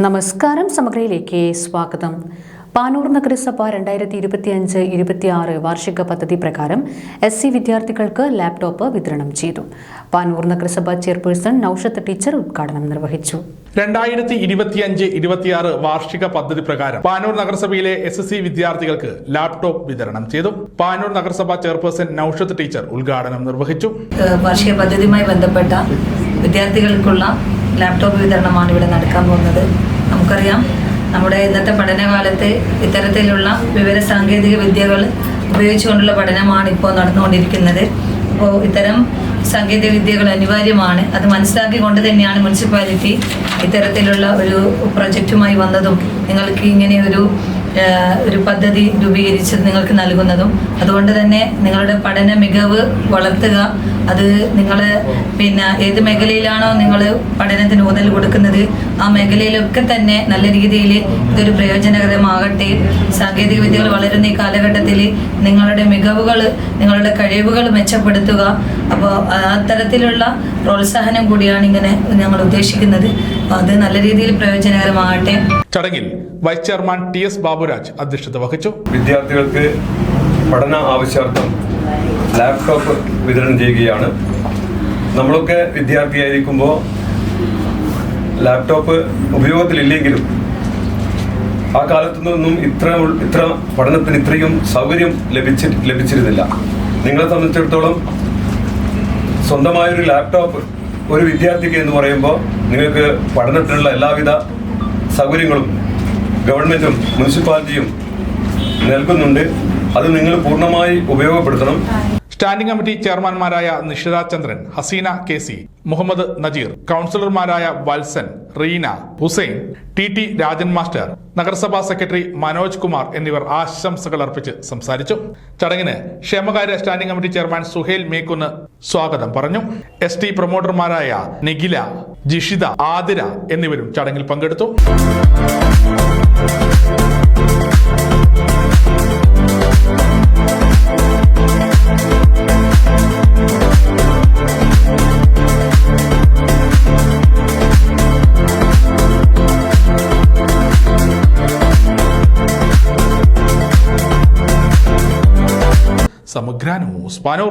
നമസ്കാരം. സമഗ്രയിലേക്ക് സ്വാഗതം. പാനൂർ നഗരസഭ 2025-26 വാർഷിക പദ്ധതി പ്രകാരം SC വിദ്യാർത്ഥികൾക്ക് ലാപ്ടോപ്പ് വിതരണം ചെയ്തു. പാനൂർ നഗരസഭ ചെയർപേഴ്സൺ നൌഷത്ത് ടീച്ചർ ഉദ്ഘാടനം നിർവഹിച്ചു. 2025-26 വാർഷിക പദ്ധതി പ്രകാരം പാനൂർ നഗരസഭയിലെ SSC വിദ്യാർത്ഥികൾക്ക് ലാപ്ടോപ്പ് വിതരണം ചെയ്തു. പാനൂർ നഗരസഭ ചെയർപേഴ്സൺ നൌഷത്ത് ടീച്ചർ ഉദ്ഘാടനം നിർവഹിച്ചു. വാർഷിക പദ്ധതിയുമായി ബന്ധപ്പെട്ട വിദ്യാർത്ഥികൾക്കുള്ള ലാപ്ടോപ്പ് വിതരണമാണ് ഇവിടെ നടക്കാൻ പോകുന്നത്. നമുക്കറിയാം, നമ്മുടെ ഇന്നത്തെ പഠനകാലത്ത് ഇത്തരത്തിലുള്ള വിവര സാങ്കേതിക വിദ്യകൾ ഉപയോഗിച്ചുകൊണ്ടുള്ള പഠനമാണ് ഇപ്പോൾ നടന്നുകൊണ്ടിരിക്കുന്നത്. അപ്പോൾ ഇത്തരം സാങ്കേതിക വിദ്യകൾ അനിവാര്യമാണ്. അത് മനസ്സിലാക്കിക്കൊണ്ട് തന്നെയാണ് മുനിസിപ്പാലിറ്റി ഇത്തരത്തിലുള്ള ഒരു പ്രൊജക്റ്റുമായി വന്നതും നിങ്ങൾക്ക് ഇങ്ങനെ ഒരു പദ്ധതി രൂപീകരിച്ച് നിങ്ങൾക്ക് നൽകുന്നതും. അതുകൊണ്ട് തന്നെ നിങ്ങളുടെ പഠന മികവ് വളർത്തുക. അത് നിങ്ങൾ ഏത് മേഖലയിലാണോ നിങ്ങൾ പഠനത്തിന് ഊന്നൽ കൊടുക്കുന്നത് ആ മേഖലയിലൊക്കെ തന്നെ നല്ല രീതിയിൽ ഇതൊരു പ്രയോജനകരമാകട്ടെ. സാങ്കേതിക വിദ്യകൾ വളരുന്ന ഈ കാലഘട്ടത്തിൽ നിങ്ങളുടെ മികവുകൾ, നിങ്ങളുടെ കഴിവുകൾ മെച്ചപ്പെടുത്തുക. അപ്പോൾ അത്തരത്തിലുള്ള പ്രോത്സാഹനം കൂടിയാണ് ഇങ്ങനെ ഞങ്ങൾ ഉദ്ദേശിക്കുന്നത്. അത് നല്ല രീതിയിൽ പ്രയോജനകരമാകട്ടെ. ചടങ്ങിൽ വൈസ് ചെയർമാൻ TS ബാബുരാജ് അധ്യക്ഷത വഹിച്ചു. വിദ്യാർത്ഥികൾക്ക് പഠന ആവശ്യാർത്ഥം ലാപ്ടോപ്പ് വിതരണം ചെയ്യുകയാണ്. നമ്മളൊക്കെ വിദ്യാർത്ഥിയായിരിക്കുമ്പോൾ ലാപ്ടോപ്പ് ഉപയോഗത്തിലില്ലെങ്കിലും ആ കാലത്തുനിന്നും ഇത്ര പഠനത്തിന് ഇത്രയും സൗകര്യം ലഭിച്ചിരുന്നില്ല. നിങ്ങളെ സംബന്ധിച്ചിടത്തോളം സ്വന്തമായൊരു ലാപ്ടോപ്പ് ഒരു വിദ്യാർത്ഥിക്ക് എന്ന് പറയുമ്പോൾ നിങ്ങൾക്ക് പഠനത്തിനുള്ള എല്ലാവിധ സൗകര്യങ്ങളും ഗവൺമെൻറ്റും മുനിസിപ്പാലിറ്റിയും നൽകുന്നുണ്ട്. അത് നിങ്ങൾ പൂർണ്ണമായി ഉപയോഗപ്പെടുത്തണം. സ്റ്റാൻഡിംഗ് കമ്മിറ്റി ചെയർമാൻമാരായ നിഷിത ചന്ദ്രൻ, ഹസീന KC, മുഹമ്മദ് നജീർ, കൗൺസിലർമാരായ വത്സൻ, റീന, ഹുസൈൻ, TT രാജൻ മാസ്റ്റർ, നഗരസഭാ സെക്രട്ടറി മനോജ് കുമാർ എന്നിവർ ആശംസകൾ അർപ്പിച്ച് സംസാരിച്ചു. ചടങ്ങിന് ക്ഷേമകാര്യ standing committee chairman Suhail Mekkunnu സ്വാഗതം പറഞ്ഞു. ST പ്രൊമോട്ടർമാരായ നിഖില, ജിഷിത, ആതിര എന്നിവരും ചടങ്ങിൽ പങ്കെടുത്തു. സമഗ്ര ന്യൂസ്, പാനൂർ.